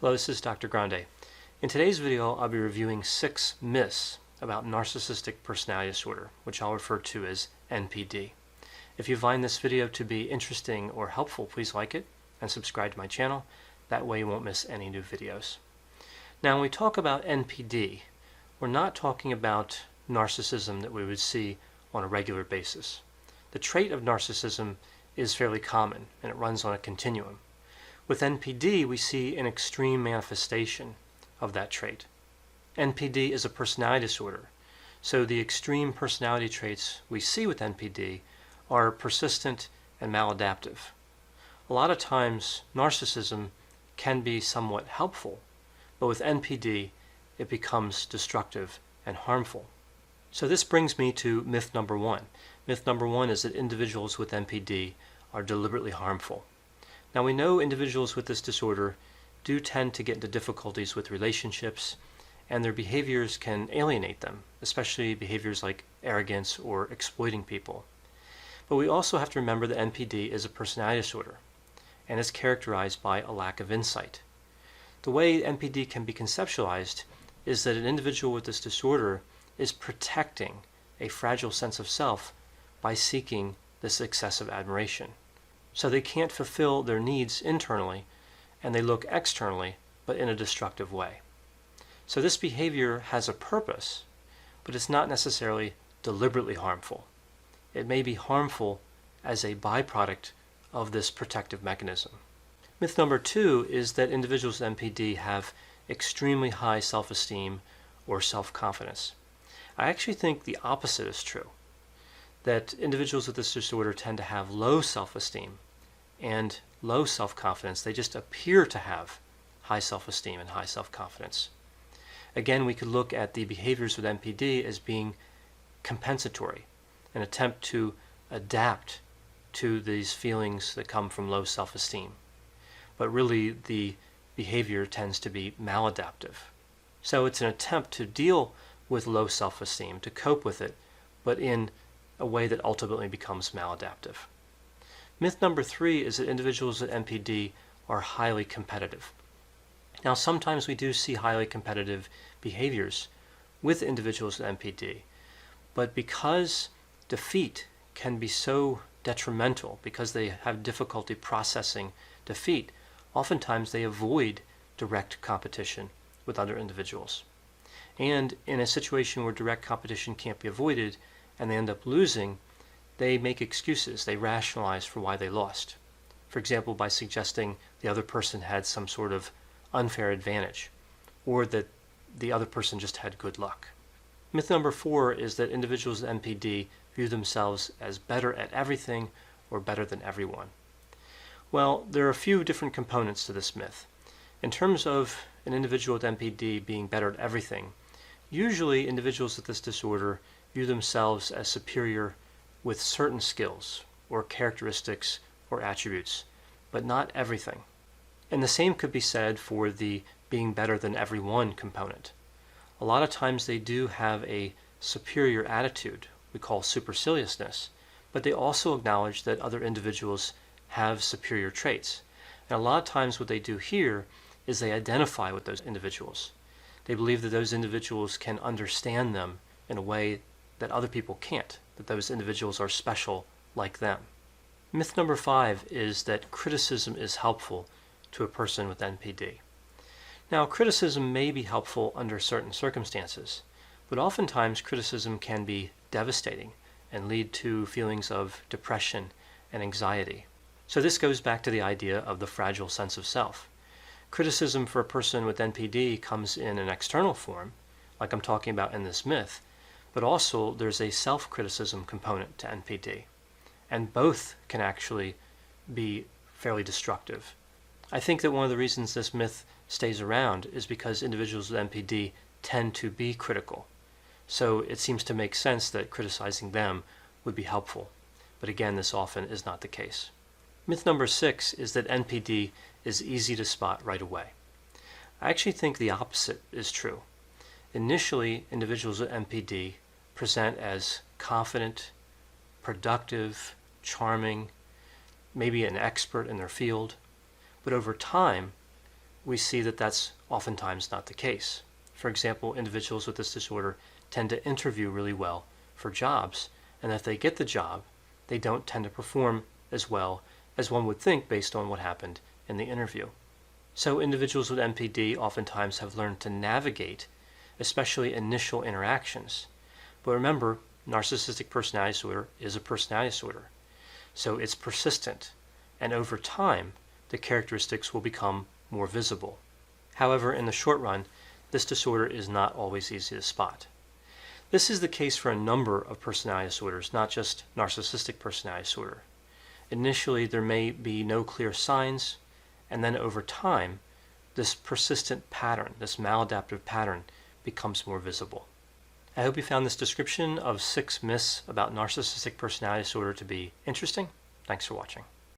Hello, this is Dr. Grande. In today's video, I'll be reviewing 6 myths about narcissistic personality disorder, which I'll refer to as NPD. If you find this video to be interesting or helpful, please like it and subscribe to my channel. That way you won't miss any new videos. Now, when we talk about NPD, we're not talking about narcissism that we would see on a regular basis. The trait of narcissism is fairly common, and it runs on a continuum. With NPD, we see an extreme manifestation of that trait. NPD is a personality disorder, so the extreme personality traits we see with NPD are persistent and maladaptive. A lot of times, narcissism can be somewhat helpful, but with NPD, it becomes destructive and harmful. So this brings me to myth number 1. Myth number 1 is that individuals with NPD are deliberately harmful. Now, we know individuals with this disorder do tend to get into difficulties with relationships, and their behaviors can alienate them, especially behaviors like arrogance or exploiting people. But we also have to remember that NPD is a personality disorder and is characterized by a lack of insight. The way NPD can be conceptualized is that an individual with this disorder is protecting a fragile sense of self by seeking this excessive admiration. So they can't fulfill their needs internally, and they look externally, but in a destructive way. So this behavior has a purpose, but it's not necessarily deliberately harmful. It may be harmful as a byproduct of this protective mechanism. Myth number 2 is that individuals with NPD have extremely high self-esteem or self-confidence. I actually think the opposite is true, that individuals with this disorder tend to have low self-esteem and low self-confidence. They just appear to have high self-esteem and high self-confidence. Again, we could look at the behaviors with NPD as being compensatory, an attempt to adapt to these feelings that come from low self-esteem. But really, the behavior tends to be maladaptive. So it's an attempt to deal with low self-esteem, to cope with it, but in a way that ultimately becomes maladaptive. Myth number 3 is that individuals with NPD are highly competitive. Now, sometimes we do see highly competitive behaviors with individuals with NPD, but because defeat can be so detrimental, because they have difficulty processing defeat, oftentimes they avoid direct competition with other individuals. And in a situation where direct competition can't be avoided and they end up losing, they make excuses, they rationalize for why they lost. For example, by suggesting the other person had some sort of unfair advantage, or that the other person just had good luck. Myth number 4 is that individuals with NPD view themselves as better at everything or better than everyone. Well, there are a few different components to this myth. In terms of an individual with NPD being better at everything, usually individuals with this disorder view themselves as superior with certain skills or characteristics or attributes, but not everything. And the same could be said for the being better than everyone component. A lot of times they do have a superior attitude we call superciliousness, but they also acknowledge that other individuals have superior traits. And a lot of times what they do here is they identify with those individuals. They believe that those individuals can understand them in a way that other people can't, that those individuals are special like them. Myth number 5 is that criticism is helpful to a person with NPD. Now, criticism may be helpful under certain circumstances, but oftentimes criticism can be devastating and lead to feelings of depression and anxiety. So this goes back to the idea of the fragile sense of self. Criticism for a person with NPD comes in an external form, like I'm talking about in this myth, but also there's a self-criticism component to NPD, and both can actually be fairly destructive. I think that one of the reasons this myth stays around is because individuals with NPD tend to be critical. So it seems to make sense that criticizing them would be helpful. But again, this often is not the case. Myth number 6 is that NPD is easy to spot right away. I actually think the opposite is true. Initially, individuals with NPD present as confident, productive, charming, maybe an expert in their field, but over time, we see that that's oftentimes not the case. For example, individuals with this disorder tend to interview really well for jobs, and if they get the job, they don't tend to perform as well as one would think based on what happened in the interview. So individuals with NPD oftentimes have learned to navigate, especially initial interactions. But remember, narcissistic personality disorder is a personality disorder. So it's persistent, and over time, the characteristics will become more visible. However, in the short run, this disorder is not always easy to spot. This is the case for a number of personality disorders, not just narcissistic personality disorder. Initially, there may be no clear signs, and then over time, this persistent pattern, this maladaptive pattern, becomes more visible. I hope you found this description of 6 myths about narcissistic personality disorder to be interesting. Thanks for watching.